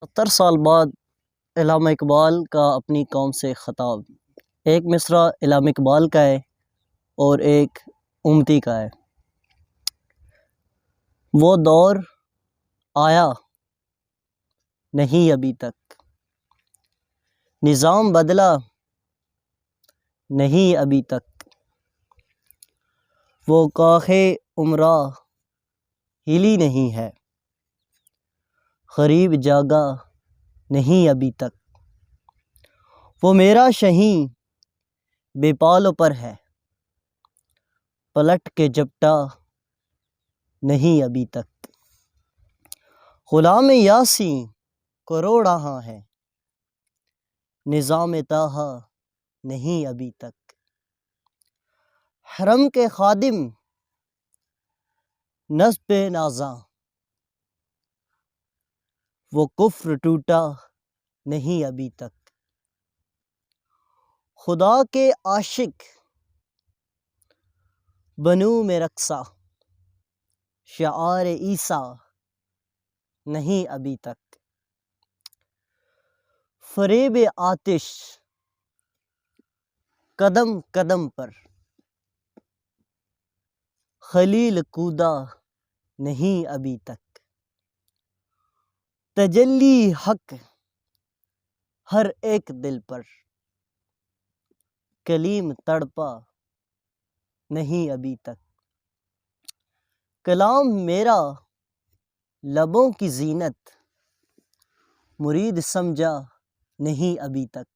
70 سال بعد علامہ اقبال کا اپنی قوم سے خطاب۔ ایک مصرع علامہ اقبال کا ہے اور ایک امتی کا ہے۔ وہ دور آیا نہیں ابھی تک، نظام بدلا نہیں ابھی تک، وہ کاخ امرا ہلی نہیں ہے، غریب جاگا نہیں ابھی تک، وہ میرا شہیں بے پال و پر ہے، پلٹ کے جپٹا نہیں ابھی تک، غلام یاسی کروڑ ہاں ہے، نظام طٰہٰ نہیں ابھی تک، حرم کے خادم نصب نازاں، وہ کفر ٹوٹا نہیں ابھی تک، خدا کے عاشق بنو میں رقصاں، شعار عیسیٰ نہیں ابھی تک، فریب آتش قدم قدم پر، خلیل کودا نہیں ابھی تک، تجلی حق ہر ایک دل پر، کلیم تڑپا نہیں ابھی تک، کلام میرا لبوں کی زینت، مرید سمجھا نہیں ابھی تک،